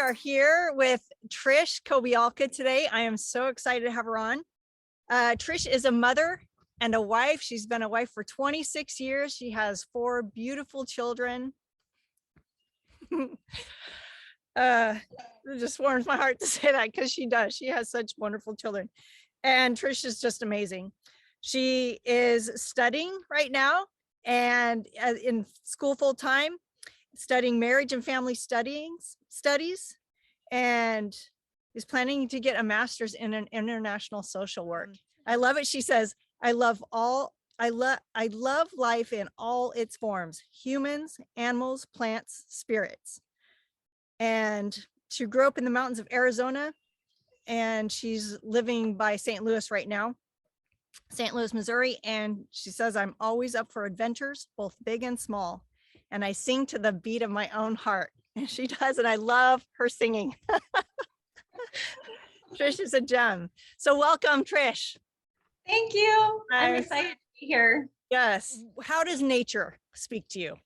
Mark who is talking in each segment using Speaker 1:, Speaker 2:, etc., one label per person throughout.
Speaker 1: are here with Trish Kobialka today. I am so excited to have her on. Trish is a mother and a wife. She's been a wife for 26 years. She has 4 beautiful children. It just warms my heart to say that because she does. She has such wonderful children. And Trish is just amazing. She is studying right now and in school full time, studying marriage and family studies, and is planning to get a master's in an international social work. I love it. She says, I love life in all its forms, humans, animals, plants, spirits. And she grew up in the mountains of Arizona, and she's living by St. Louis right now, St. Louis, Missouri. And she says, I'm always up for adventures, both big and small. And I sing to the beat of my own heart. And she does, and I love her singing. Trish is a gem. So welcome, Trish.
Speaker 2: Thank you. I'm excited to be here.
Speaker 1: Yes. How does nature speak to you?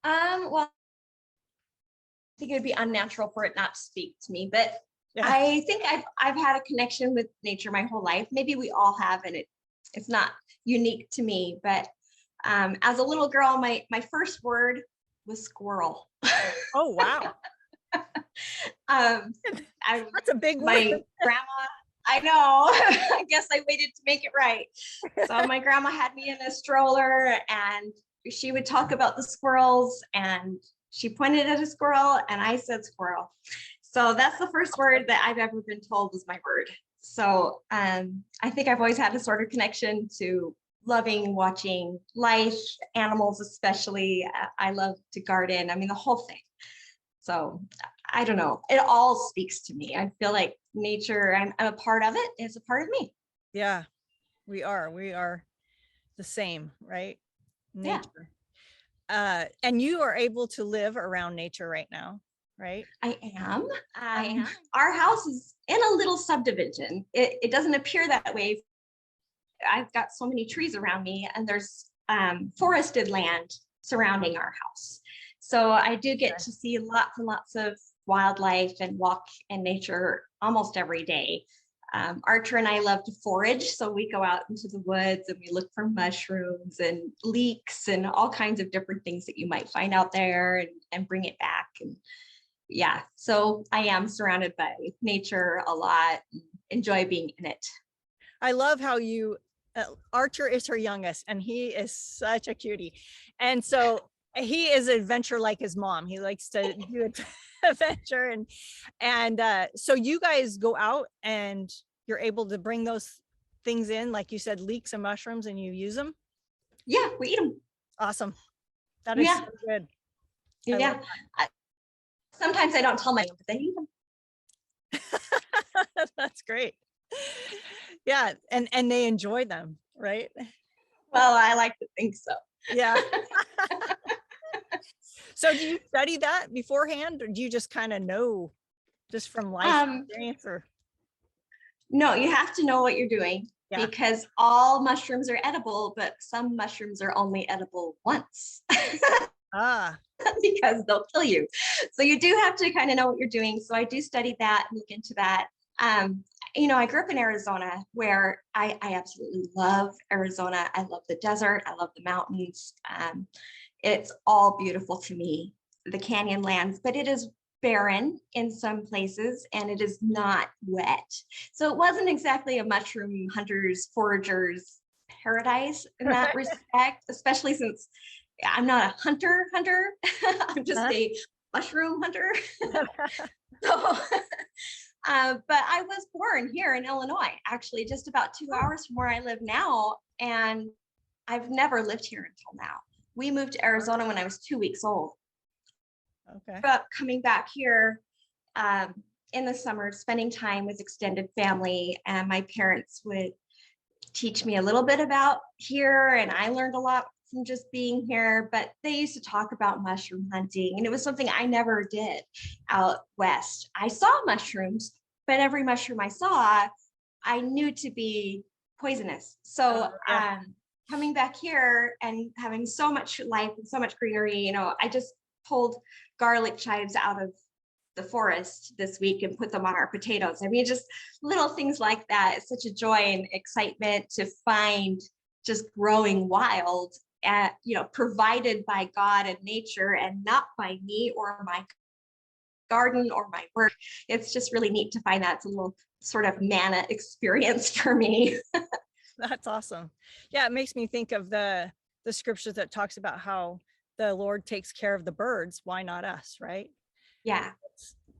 Speaker 2: Well, I think it would be unnatural for it not to speak to me, but
Speaker 1: Yeah.
Speaker 2: I think I've had a connection with nature my whole life. Maybe we all have, and it's not unique to me, but as a little girl, my first word was squirrel.
Speaker 1: Oh, wow. That's a big
Speaker 2: my
Speaker 1: word.
Speaker 2: grandma, I know. I guess I waited to make it right. So my grandma had me in a stroller, and she would talk about the squirrels, and she pointed at a squirrel and I said squirrel. So that's the first word that I've ever been told was my word. So I think I've always had a sort of connection to loving watching life, animals especially. I love to garden. I mean, the whole thing. So I don't know. It all speaks to me. I feel like nature, I'm a part of it. It's a part of me.
Speaker 1: Yeah, we are the same, right? Nature. Yeah. And you are able to live around nature right now, right?
Speaker 2: I am. Our house is in a little subdivision. It doesn't appear that way. I've got so many trees around me, and there's forested land surrounding our house. So I do get to see lots and lots of wildlife and walk in nature almost every day. Archer and I love to forage, so we go out into the woods and we look for mushrooms and leeks and all kinds of different things that you might find out there, and bring it back. And yeah, so I am surrounded by nature a lot, and enjoy being in it.
Speaker 1: I love how you, Archer is her youngest, and he is such a cutie. And so he is an adventure like his mom. He likes to do adventure. And so you guys go out and you're able to bring those things in, like you said, leeks and mushrooms, and you use them?
Speaker 2: Yeah, we eat them.
Speaker 1: Awesome. That is so good.
Speaker 2: Yeah. Sometimes I don't tell my, but they eat them.
Speaker 1: That's great. Yeah, and they enjoy them, right?
Speaker 2: Well, I like to think so.
Speaker 1: Yeah. So do you study that beforehand, or do you just kind of know just from life experience? Or
Speaker 2: no, you have to know what you're doing, because all mushrooms are edible, but some mushrooms are only edible once. Because they'll kill you. So you do have to kind of know what you're doing. So I do study that and look into that. You know, I grew up in Arizona, where I absolutely love Arizona. I love the desert. I love the mountains. It's all beautiful to me, the canyon lands, but it is barren in some places, and it is not wet. So it wasn't exactly a mushroom hunters, foragers paradise in that respect, especially since I'm not a hunter. I'm just a mushroom hunter. So, but I was born here in Illinois, actually just about 2 hours from where I live now. And I've never lived here until now. We moved to Arizona when I was 2 weeks old.
Speaker 1: Okay.
Speaker 2: But coming back here in the summer, spending time with extended family, and my parents would teach me a little bit about here, and I learned a lot from just being here. But they used to talk about mushroom hunting, and it was something I never did out west. I saw mushrooms, but every mushroom I saw, I knew to be poisonous. So coming back here and having so much life and so much greenery, you know, I just pulled garlic chives out of the forest this week and put them on our potatoes. I mean, just little things like that. It's such a joy and excitement to find just growing wild, provided by God and nature and not by me or my garden or my work. It's just really neat to find that. It's a little sort of manna experience for me.
Speaker 1: That's awesome. Yeah, it makes me think of the scripture that talks about how the Lord takes care of the birds. Why not us, right?
Speaker 2: Yeah.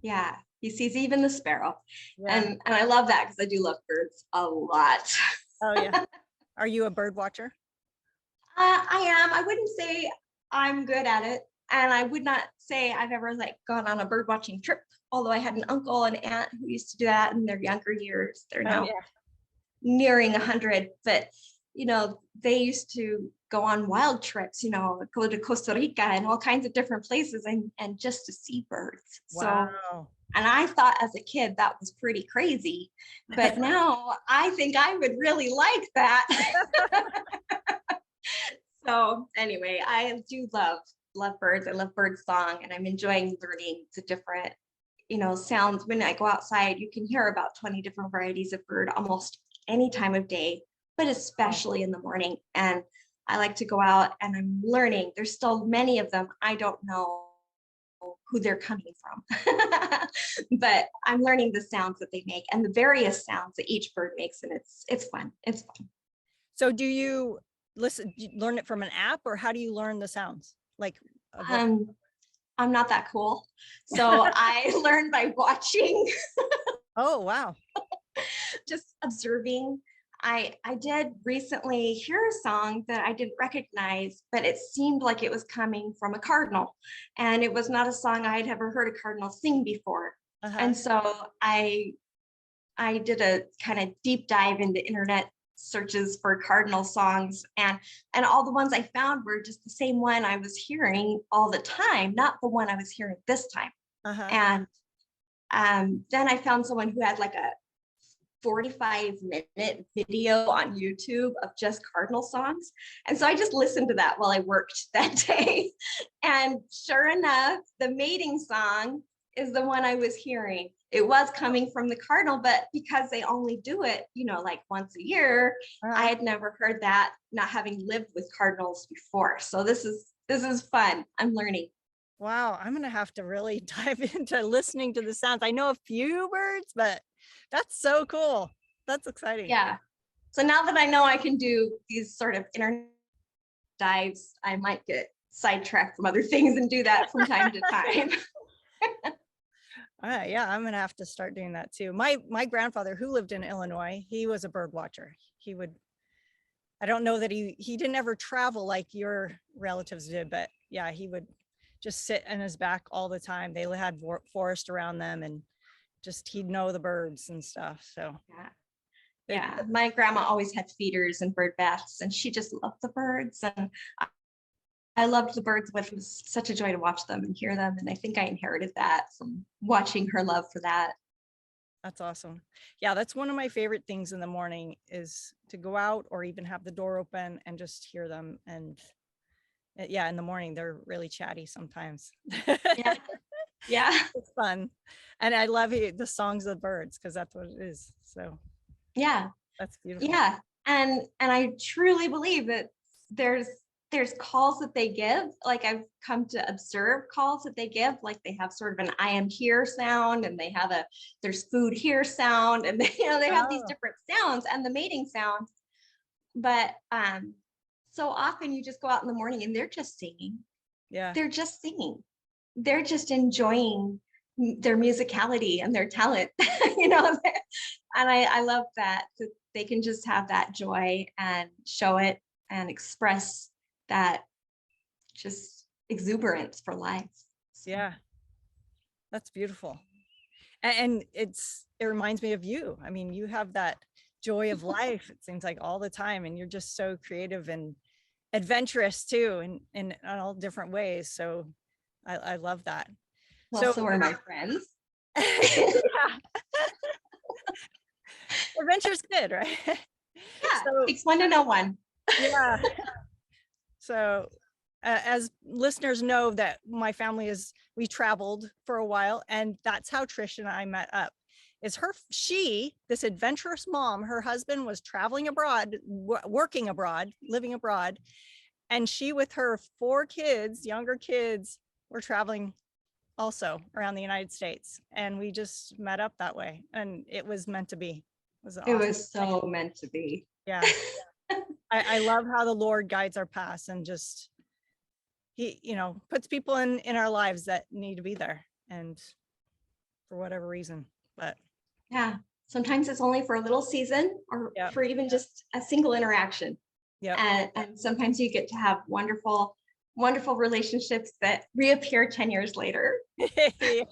Speaker 2: Yeah. He sees even the sparrow.
Speaker 1: Yeah.
Speaker 2: And I love that because I do love birds a lot.
Speaker 1: Oh yeah. Are you a bird watcher?
Speaker 2: I am. I wouldn't say I'm good at it. And I would not say I've ever like gone on a bird watching trip, although I had an uncle and aunt who used to do that in their younger years. They're now nearing 100, but they used to go on wild trips, go to Costa Rica and all kinds of different places and just to see birds.
Speaker 1: Wow.
Speaker 2: So, and I thought as a kid that was pretty crazy, but now I think I would really like that. So anyway, I do love birds. I love bird song, and I'm enjoying learning the different, sounds. When I go outside, you can hear about 20 different varieties of bird almost any time of day, but especially in the morning. And I like to go out and I'm learning. There's still many of them. I don't know who they're coming from, but I'm learning the sounds that they make and the various sounds that each bird makes. And it's fun. It's fun.
Speaker 1: So do you learn it from an app, or how do you learn the sounds? Like,
Speaker 2: I'm not that cool. So I learned by watching.
Speaker 1: Oh, wow.
Speaker 2: Just observing. I did recently hear a song that I didn't recognize, but it seemed like it was coming from a cardinal. And it was not a song I had ever heard a cardinal sing before. And so I did a kind of deep dive into internet searches for cardinal songs, and all the ones I found were just the same one I was hearing all the time, not the one I was hearing this time. And then I found someone who had like a 45-minute video on YouTube of just cardinal songs. And so I just listened to that while I worked that day. And sure enough, the mating song is the one I was hearing. It was coming from the cardinal, but because they only do it, like once a year, I had never heard that, not having lived with cardinals before. So this is fun. I'm learning.
Speaker 1: Wow, I'm gonna have to really dive into listening to the sounds. I know a few birds, but that's so cool. That's exciting.
Speaker 2: Yeah. So now that I know I can do these sort of internet dives, I might get sidetracked from other things and do that from time to time.
Speaker 1: Yeah, I'm gonna have to start doing that too. My grandfather, who lived in Illinois, he was a bird watcher. I don't know that he didn't ever travel like your relatives did, but yeah, he would just sit in his back all the time. They had forest around them, and just he'd know the birds and stuff. So
Speaker 2: yeah, my grandma always had feeders and bird baths, and she just loved the birds, and I loved the birds. It was such a joy to watch them and hear them, and I think I inherited that from watching her love for that.
Speaker 1: That's awesome. Yeah, that's one of my favorite things in the morning, is to go out or even have the door open and just hear them. And yeah, in the morning they're really chatty sometimes.
Speaker 2: Yeah,
Speaker 1: it's fun. And I love the songs of the birds, because that's what it is. So
Speaker 2: yeah,
Speaker 1: that's beautiful.
Speaker 2: Yeah, and I truly believe that there's calls that they give. Like, I've come to observe calls that they give, like they have sort of an I am here sound, and they have there's food here sound, and they have these different sounds, and the mating sound. But so often you just go out in the morning and they're just singing.
Speaker 1: Yeah,
Speaker 2: they're just singing. They're just enjoying their musicality and their talent, and I love that they can just have that joy and show it and express that just exuberance for life.
Speaker 1: yeah, that's beautiful. And it reminds me of you. I mean, you have that joy of life, it seems like, all the time, and you're just so creative and adventurous too, in all different ways. So I love that.
Speaker 2: Well, so are my friends.
Speaker 1: Yeah. Adventure's good, right?
Speaker 2: Yeah, so, takes one to know one.
Speaker 1: Yeah. So as listeners know that my family we traveled for a while, and that's how Trish and I met up. Is this adventurous mom, her husband was traveling abroad, working abroad, living abroad. And she, with her 4 kids, younger kids, were traveling also around the United States. And we just met up that way. And it was meant to be. It was
Speaker 2: It
Speaker 1: awesome.
Speaker 2: was so meant to be.
Speaker 1: Yeah. I love how the Lord guides our paths and just, he, puts people in our lives that need to be there. And for whatever reason, but
Speaker 2: yeah, sometimes it's only for a little season or for even just a single interaction.
Speaker 1: Yeah.
Speaker 2: And sometimes you get to have wonderful, wonderful relationships that reappear 10 years later.
Speaker 1: Yeah.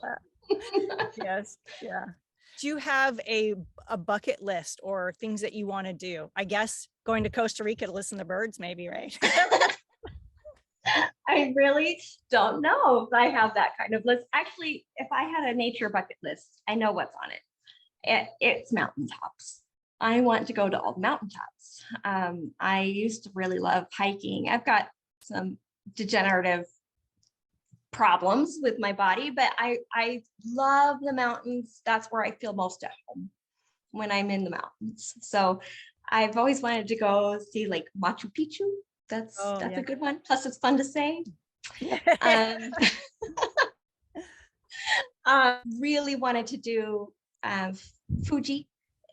Speaker 1: Yes. Yeah. Do you have a bucket list or things that you want to do? I guess going to Costa Rica to listen to birds, maybe, right?
Speaker 2: I really don't know if I have that kind of list. Actually, if I had a nature bucket list, I know what's on it. It's mountaintops. I want to go to all the mountaintops. I used to really love hiking. I've got some degenerative problems with my body, but I love the mountains. That's where I feel most at home, when I'm in the mountains. So I've always wanted to go see like Machu Picchu. That's a good one. Plus it's fun to say. Really wanted to do Fuji.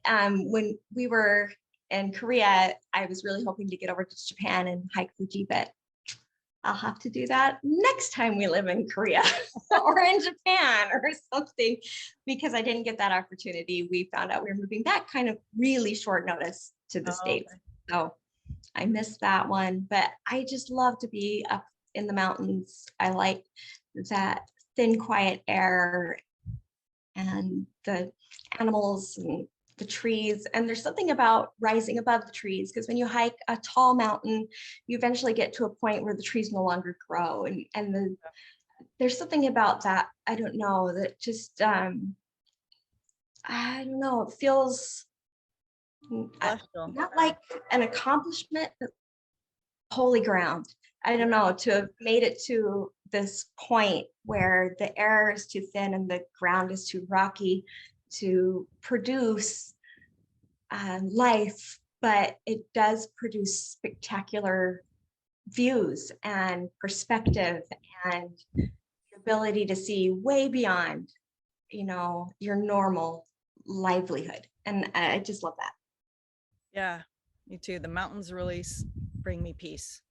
Speaker 2: When we were in Korea, I was really hoping to get over to Japan and hike Fuji, but I'll have to do that next time we live in Korea or in Japan or something, because I didn't get that opportunity. We found out we were moving back kind of really short notice to the States. Okay. So I missed that one, but I just love to be up in the mountains. I like that thin, quiet air and the animals and the trees. And there's something about rising above the trees, because when you hike a tall mountain, you eventually get to a point where the trees no longer grow. And there's something about that. I don't know, that just, I don't know, it feels not like an accomplishment, but holy ground. I don't know, to have made it to this point where the air is too thin and the ground is too rocky to produce life, but it does produce spectacular views and perspective and the ability to see way beyond, your normal livelihood. And I just love that.
Speaker 1: Yeah, me too. The mountains really bring me peace.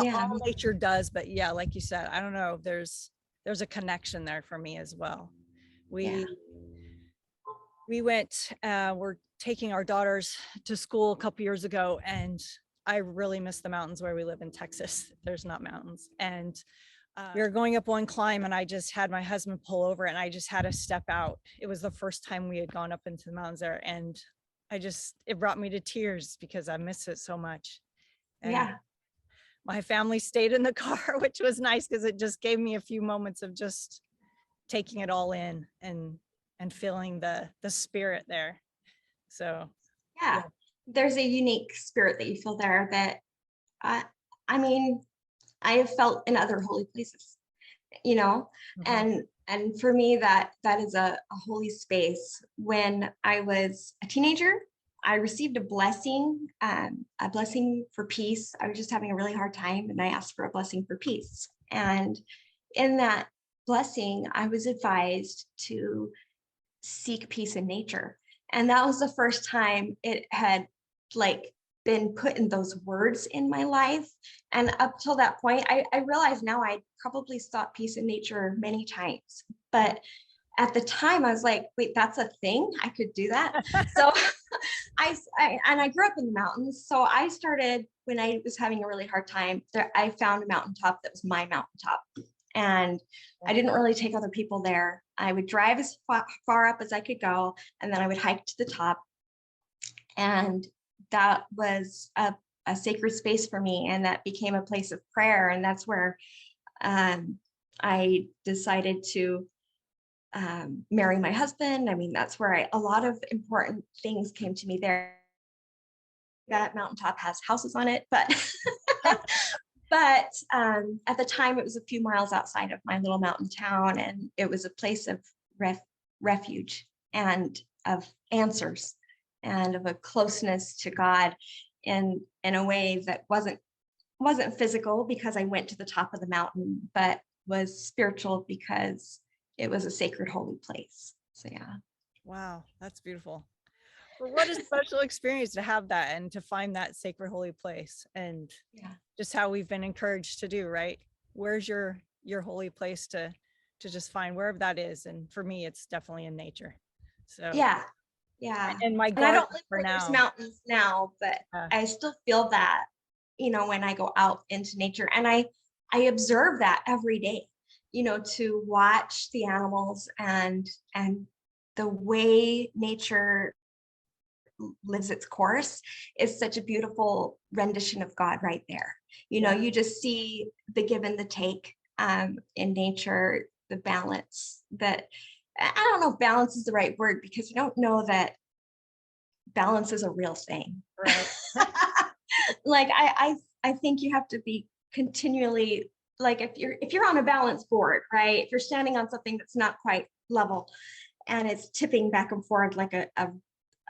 Speaker 2: Yeah.
Speaker 1: All nature does, but yeah, like you said, I don't know, there's a connection there for me as well. We went, we're taking our daughters to school a couple years ago, and I really miss the mountains where we live in Texas. There's not mountains. And we were going up one climb, and I just had my husband pull over, and I just had to step out. It was the first time we had gone up into the mountains there, and it brought me to tears because I miss it so much. And
Speaker 2: yeah.
Speaker 1: My family stayed in the car, which was nice because it just gave me a few moments of just taking it all in and feeling the spirit there. So
Speaker 2: yeah, there's a unique spirit that you feel there that I mean, I have felt in other holy places, and for me that is a holy space. When I was a teenager, I received a blessing for peace. I was just having a really hard time, and I asked for a blessing for peace. And in that blessing, I was advised to seek peace in nature. And that was the first time it had been put in those words in my life. And up till that point, I realize now I probably sought peace in nature many times. But at the time, I was like, wait, that's a thing? I could do that? So I grew up in the mountains. So I started, when I was having a really hard time, I found a mountaintop that was my mountaintop. And I didn't really take other people there. I would drive as far up as I could go, and then I would hike to the top. And that was a sacred space for me, and that became a place of prayer. And that's where I decided to marry my husband. I mean, that's where a lot of important things came to me there. That mountaintop has houses on it, but But at the time, it was a few miles outside of my little mountain town, and it was a place of refuge and of answers and of a closeness to God in a way that wasn't physical because I went to the top of the mountain, but was spiritual because it was a sacred, holy place. So yeah.
Speaker 1: Wow, that's beautiful. Well, what a special experience to have that and to find that sacred, holy place, and
Speaker 2: Yeah.
Speaker 1: just how we've been encouraged to do, right? Where's your holy place to just find wherever that is? And for me, it's definitely in nature. So
Speaker 2: Yeah. Yeah.
Speaker 1: and my
Speaker 2: And I
Speaker 1: garden
Speaker 2: don't live
Speaker 1: for
Speaker 2: where there's
Speaker 1: now.
Speaker 2: mountains now, but I still feel that, when I go out into nature, and I observe that every day, to watch the animals and the way nature lives its course is such a beautiful rendition of God right there. You just see the give and the take in nature, the balance that, I don't know if balance is the right word, because you don't know that balance is a real thing.
Speaker 1: Right.
Speaker 2: Like I think you have to be continually, like if you're on a balance board, right? If you're standing on something that's not quite level and it's tipping back and forth like a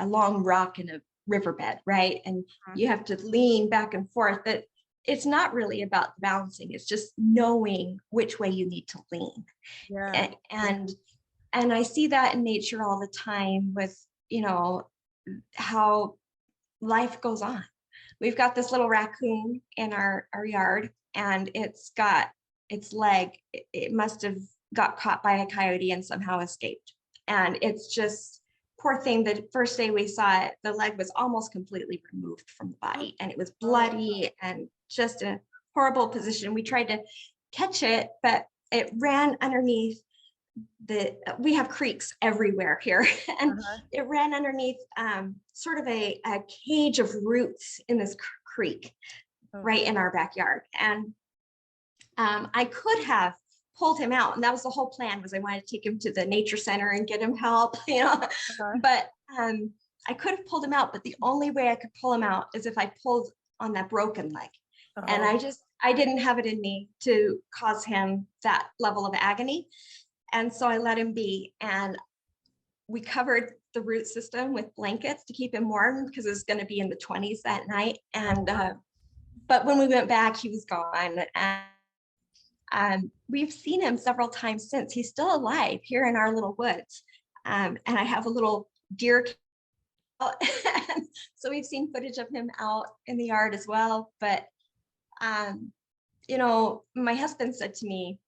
Speaker 2: long rock in a riverbed, right? And you have to lean back and forth, but it's not really about balancing. It's just knowing which way you need to lean.
Speaker 1: Yeah.
Speaker 2: And I see that in nature all the time with, how life goes on. We've got this little raccoon in our yard, and it's got its leg. It must have got caught by a coyote and somehow escaped. And it's just, poor thing, the first day we saw it, the leg was almost completely removed from the body, and it was bloody and just a horrible position. We tried to catch it, but it ran underneath we have creeks everywhere here, and it ran underneath sort of a cage of roots in this creek right in our backyard. And I could have pulled him out, and that was the whole plan, was I wanted to take him to the nature center and get him help, but I could have pulled him out, but the only way I could pull him out is if I pulled on that broken leg. And I didn't have it in me to cause him that level of agony. And so I let him be, and we covered the root system with blankets to keep him warm because it was going to be in the 20s that night. And but when we went back, he was gone. And we've seen him several times since. He's still alive here in our little woods. And I have a little deer. So we've seen footage of him out in the yard as well. But my husband said to me,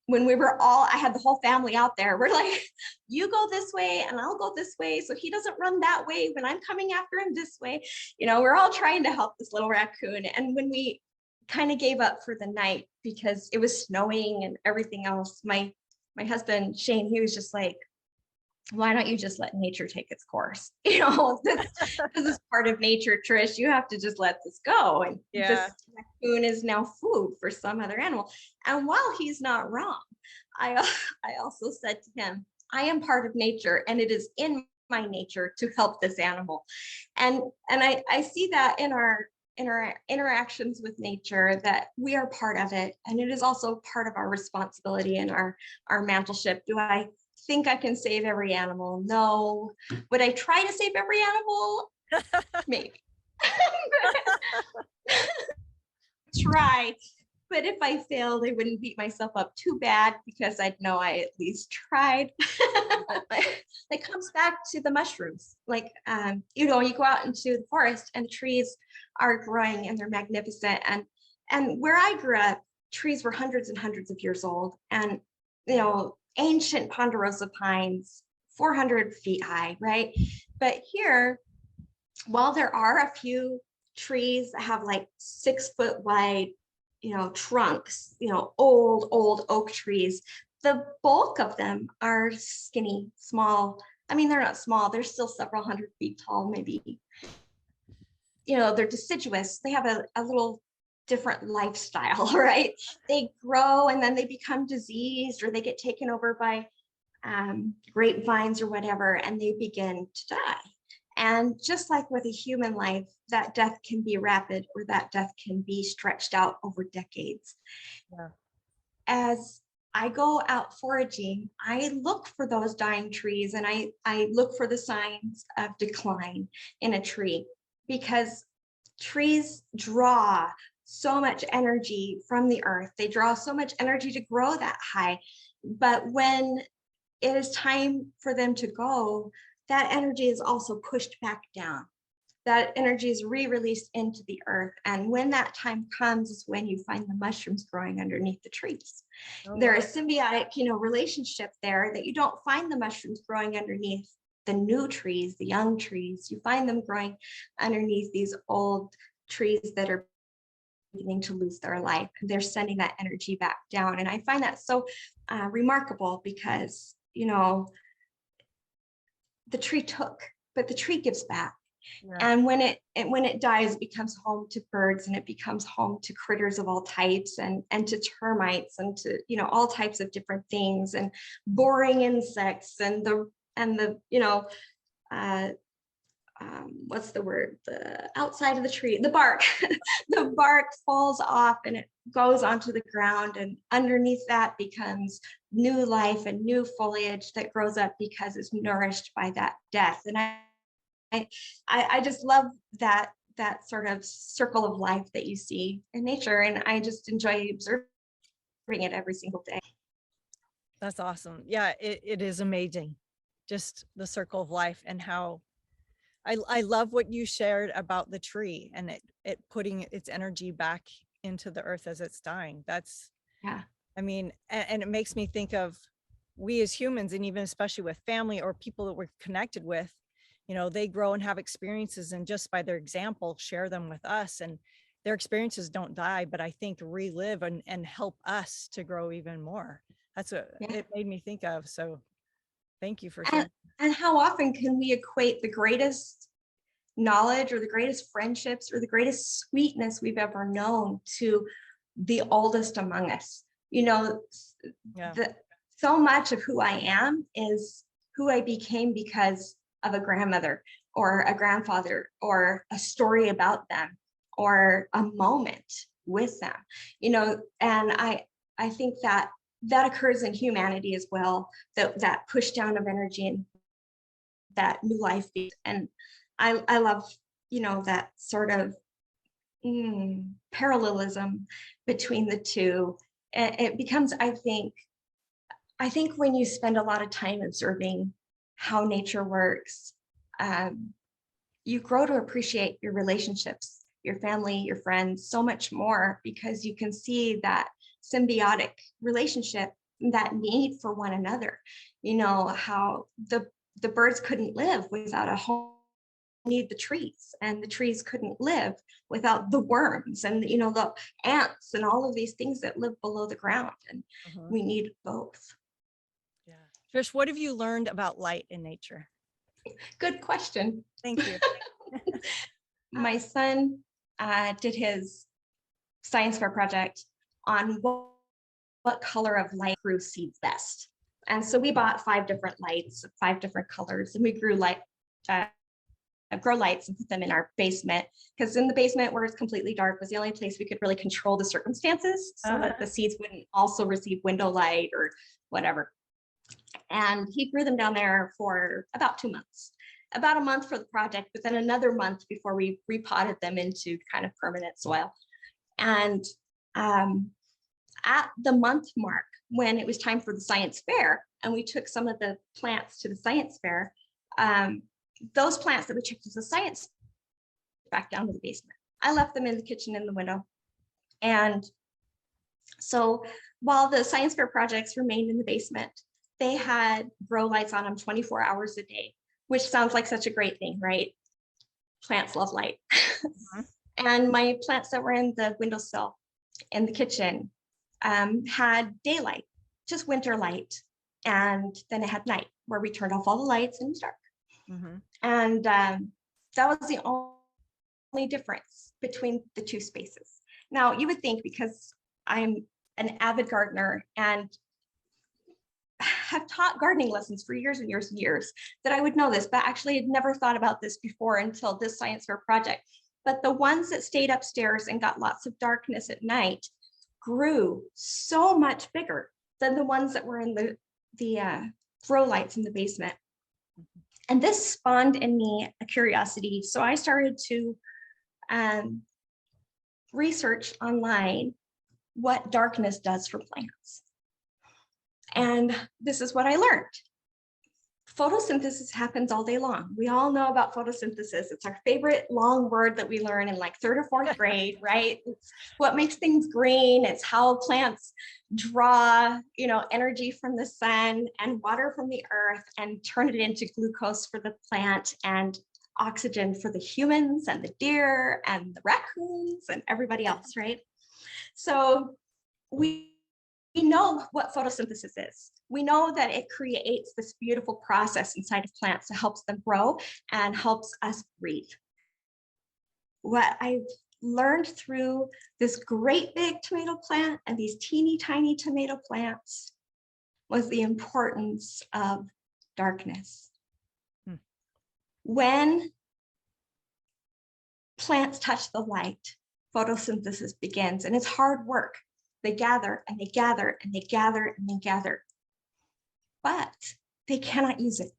Speaker 2: when I had the whole family out there, we're like, you go this way and I'll go this way, so he doesn't run that way when I'm coming after him this way. We're all trying to help this little raccoon. And when we kind of gave up for the night because it was snowing and everything else, my husband, Shane, he was just like, why don't you just let nature take its course? This is part of nature, Trish. You have to just let this go. And this raccoon is now food for some other animal. And while he's not wrong, I also said to him, I am part of nature, and it is in my nature to help this animal. And I see that in our interactions with nature, that we are part of it. And it is also part of our responsibility and our mantleship. Do I think I can save every animal? No. Would I try to save every animal? Maybe. Try. But if I failed, I wouldn't beat myself up too bad because I'd know I at least tried. It comes back to the mushrooms. Like, you go out into the forest and trees are growing and they're magnificent. And where I grew up, trees were hundreds and hundreds of years old. And, ancient ponderosa pines, 400 feet high, right? But here, while there are a few trees that have like 6 foot wide, trunks, old oak trees, the bulk of them are skinny, small. I mean, they're not small, they're still several hundred feet tall, maybe. They're deciduous. They have a little different lifestyle, right? They grow and then they become diseased, or they get taken over by grapevines or whatever, and they begin to die. And just like with a human life, that death can be rapid or that death can be stretched out over decades.
Speaker 1: Yeah.
Speaker 2: As I go out foraging, I look for those dying trees, and I look for the signs of decline in a tree, because trees draw so much energy from the earth. They draw so much energy to grow that high. But when it is time for them to go, that energy is also pushed back down. That energy is re-released into the earth. And when that time comes is when you find the mushrooms growing underneath the trees.
Speaker 1: Oh,
Speaker 2: There
Speaker 1: wow.
Speaker 2: is symbiotic, relationship there, that you don't find the mushrooms growing underneath the new trees, the young trees. You find them growing underneath these old trees that are beginning to lose their life. They're sending that energy back down. And I find that so remarkable, because, the tree took, but the tree gives back.
Speaker 1: Yeah.
Speaker 2: And when it dies, it becomes home to birds, and it becomes home to critters of all types, and to termites, and to all types of different things, and boring insects, and the uh, what's the word? The outside of the tree, the bark. The bark falls off and it goes onto the ground, and underneath that becomes new life and new foliage that grows up because it's nourished by that death. And I just love that sort of circle of life that you see in nature, and I just enjoy observing it every single day.
Speaker 1: That's awesome. Yeah, it is amazing. Just the circle of life, and how I love what you shared about the tree, and it putting its energy back into the earth as it's dying. That's,
Speaker 2: Yeah.
Speaker 1: I mean, and it makes me think of we as humans, and even especially with family or people that we're connected with, they grow and have experiences, and just by their example, share them with us, and their experiences don't die, but I think relive and help us to grow even more. That's what
Speaker 2: Yeah.
Speaker 1: it made me think of. So thank you for
Speaker 2: And,
Speaker 1: sharing.
Speaker 2: and how often can we equate the greatest knowledge or the greatest friendships or the greatest sweetness we've ever known to the oldest among us?
Speaker 1: Yeah.
Speaker 2: So much of who I am is who I became because of a grandmother or a grandfather or a story about them or a moment with them, and I think that occurs in humanity as well, that push down of energy and that new life. And I love, that sort of parallelism between the two. And it becomes, I think when you spend a lot of time observing how nature works, you grow to appreciate your relationships, your family, your friends so much more, because you can see that symbiotic relationship, that need for one another. How the birds couldn't live without a home, need the trees, and the trees couldn't live without the worms, and the ants, and all of these things that live below the ground, and we need both.
Speaker 1: Yeah. Trish, what have you learned about light in nature?
Speaker 2: Good question.
Speaker 1: Thank you.
Speaker 2: My son did his science fair project on what color of light grew seeds best. And so we bought 5 different lights, 5 different colors, and we grew grow lights and put them in our basement, because in the basement, where it's completely dark, was the only place we could really control the circumstances, so that the seeds wouldn't also receive window light or whatever. And he grew them down there for about 2 months, about a month for the project, but then another month before we repotted them into kind of permanent soil. And at the month mark, when it was time for the science fair, and we took some of the plants to the science fair, those plants that we took to the science back down to the basement. I left them in the kitchen in the window. And so while the science fair projects remained in the basement, they had grow lights on them 24 hours a day, which sounds like such a great thing, right? Plants love light. And my plants that were in the windowsill in the kitchen had daylight, just winter light. And then it had night, where we turned off all the lights and it was dark. And that was the only difference between the 2 spaces. Now, you would think, because I'm an avid gardener and have taught gardening lessons for years and years and years, that I would know this, but actually had never thought about this before until this science fair project. But the ones that stayed upstairs and got lots of darkness at night grew so much bigger than the ones that were in the grow lights in the basement. And this spawned in me a curiosity. So I started to research online what darkness does for plants. And this is what I learned. Photosynthesis happens all day long. We all know about photosynthesis. It's our favorite long word that we learn in like 3rd or 4th grade, right? It's what makes things green. It's how plants draw, energy from the sun and water from the earth and turn it into glucose for the plant and oxygen for the humans and the deer and the raccoons and everybody else, right? So we know what photosynthesis is. We know that it creates this beautiful process inside of plants that helps them grow and helps us breathe. What I've learned through this great big tomato plant and these teeny tiny tomato plants was the importance of darkness. When plants touch the light, photosynthesis begins, and it's hard work. They gather and they gather and they gather and they gather, but they cannot use it.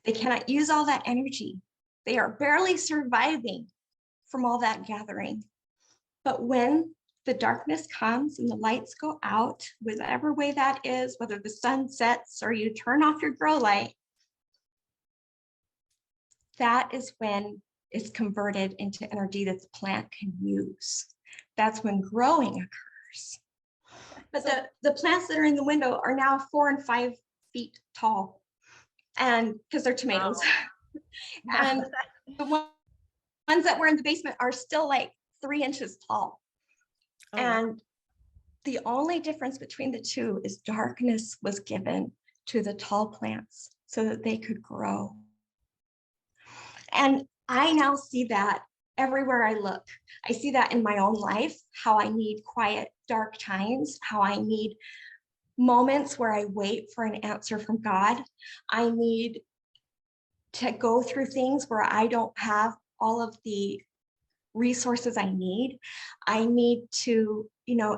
Speaker 2: They cannot use all that energy. They are barely surviving from all that gathering. But when the darkness comes and the lights go out, whatever way that is, whether the sun sets or you turn off your grow light, that is when it's converted into energy that the plant can use. That's when growing occurs. But the plants that are in the window are now 4 and 5 feet tall, and because they're tomatoes. Wow. And the ones that were in the basement are still like 3 inches tall. Oh, and wow. The only difference between the two is darkness was given to the tall plants so that they could grow. And I now see that everywhere I look. I see that in my own life, how I need quiet, dark times, how I need moments where I wait for an answer from God. I need to go through things where I don't have all of the resources I need. I need to,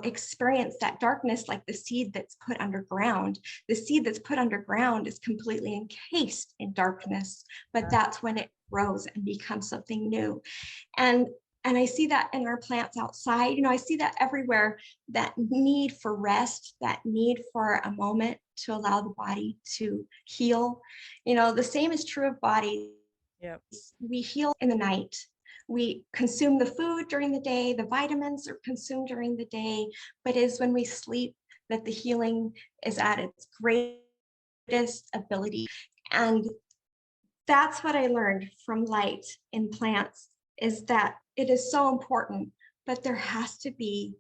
Speaker 2: experience that darkness like the seed that's put underground. The seed that's put underground is completely encased in darkness, but that's when it grows and becomes something new. And I see that in our plants outside. I see that everywhere, that need for rest, that need for a moment to allow the body to heal. The same is true of bodies. Yep. We heal in the night. We consume the food during the day, the vitamins are consumed during the day, but it's when we sleep that the healing is at its greatest ability. And that's what I learned from light in plants, is that it is so important, but there has to be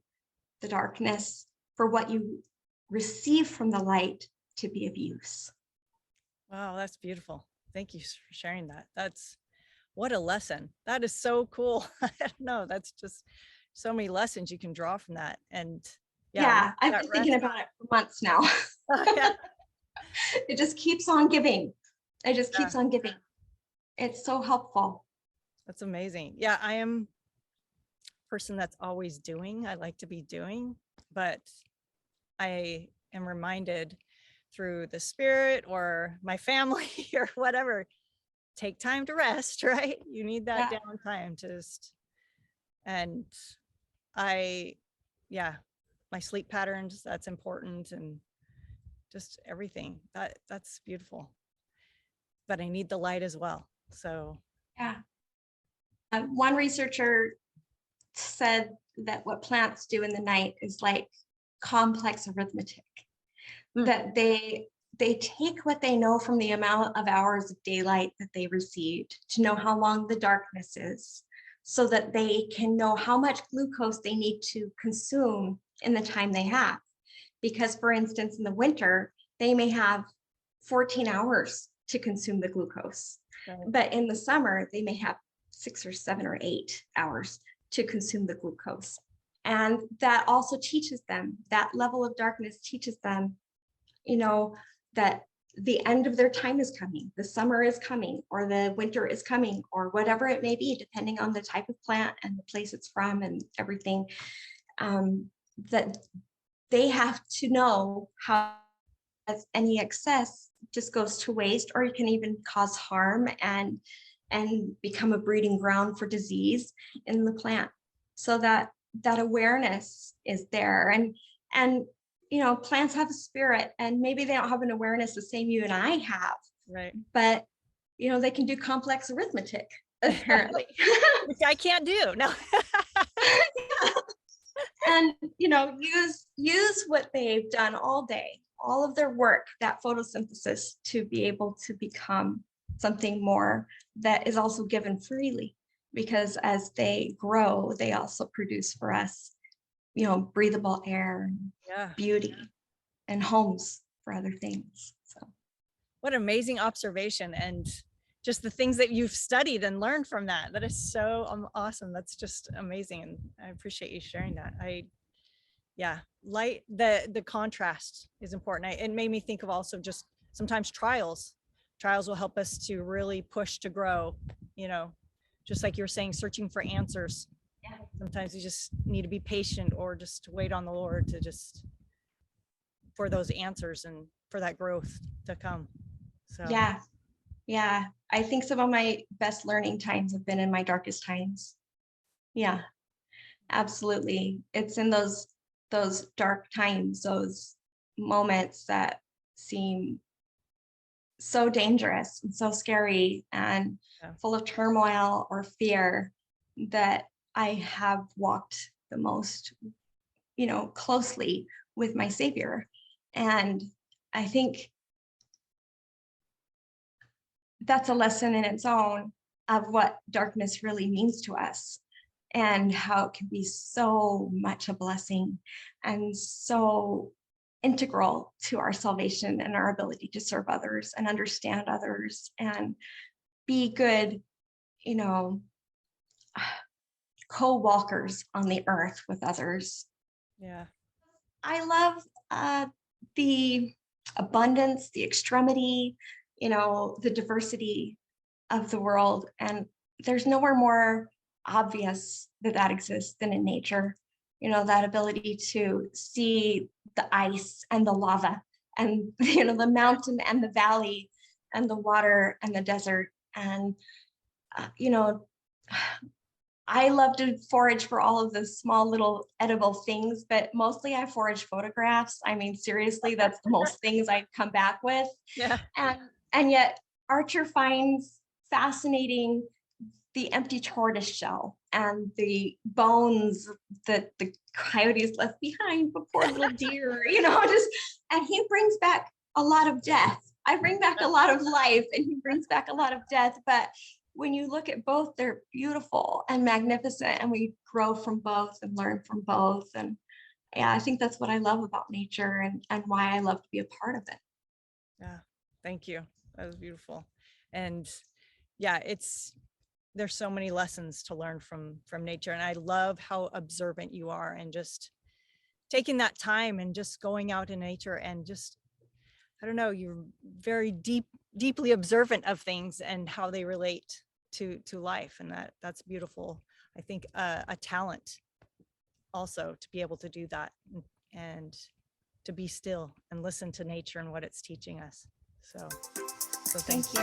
Speaker 2: the darkness for what you receive from the light to be of use.
Speaker 1: Wow, that's beautiful. Thank you for sharing that. What a lesson. That is so cool. I don't know. That's just so many lessons you can draw from that. And
Speaker 2: yeah I've been thinking about it for months now. Yeah. It just keeps on giving. It just keeps on giving. It's so helpful.
Speaker 1: That's amazing. Yeah, I am a person that's always doing. I like to be doing, but I am reminded through the spirit or my family or whatever, take time to rest, right? You need that downtime and my sleep patterns, that's important, and just everything that's beautiful, but I need the light as well. So
Speaker 2: one researcher said that what plants do in the night is like complex arithmetic. That they take what they know from the amount of hours of daylight that they received to know how long the darkness is, so that they can know how much glucose they need to consume in the time they have. Because, for instance, in the winter, they may have 14 hours to consume the glucose. Right. But in the summer, they may have 6 or 7 or 8 hours to consume the glucose. And that also teaches them, that level of darkness teaches them, that the end of their time is coming, the summer is coming, or the winter is coming, or whatever it may be, depending on the type of plant and the place it's from and everything, that they have to know how any excess just goes to waste, or it can even cause harm and become a breeding ground for disease in the plant. So that awareness is there. And plants have a spirit, and maybe they don't have an awareness the same you and I have,
Speaker 1: Right.
Speaker 2: but they can do complex arithmetic, apparently.
Speaker 1: Which I can't do. No.
Speaker 2: And use what they've done all day, all of their work, that photosynthesis, to be able to become something more that is also given freely, because as they grow, they also produce for us breathable air,
Speaker 1: Yeah.
Speaker 2: beauty, and homes for other things. So
Speaker 1: What an amazing observation, and just the things that you've studied and learned from that. That is so awesome. That's just amazing. And I appreciate you sharing that. The contrast is important. It made me think of also just sometimes trials will help us to really push to grow, just like you're saying, searching for answers.
Speaker 2: Yeah.
Speaker 1: Sometimes you just need to be patient, or just wait on the Lord for those answers and for that growth to come. So
Speaker 2: yeah, I think some of my best learning times have been in my darkest times. Yeah, absolutely. It's in those dark times, those moments that seem so dangerous and so scary and full of turmoil or fear, that I have walked the most, closely with my Savior. And I think that's a lesson in its own of what darkness really means to us, and how it can be so much a blessing and so integral to our salvation and our ability to serve others and understand others and be good, co-walkers on the earth with others.
Speaker 1: Yeah.
Speaker 2: I love the abundance, the extremity, the diversity of the world. And there's nowhere more obvious that exists than in nature. That ability to see the ice and the lava and, the mountain and the valley and the water and the desert. And, I love to forage for all of the small little edible things, but mostly I forage photographs. I mean, seriously, that's the most things I come back with.
Speaker 1: Yeah.
Speaker 2: And yet Archer finds fascinating the empty tortoise shell and the bones that the coyotes left behind before little deer, and he brings back a lot of death. I bring back a lot of life, and he brings back a lot of death. But when you look at both, they're beautiful and magnificent, and we grow from both and learn from both. And yeah, I think that's what I love about nature, and why I love to be a part of it.
Speaker 1: Yeah. Thank you. That was beautiful. And yeah, there's so many lessons to learn from nature. And I love how observant you are, and just taking that time and just going out in nature, and just, I don't know, you're very deeply observant of things and how they relate to life. And that's beautiful. I think a talent also to be able to do that, and to be still and listen to nature and what it's teaching us. So thank you.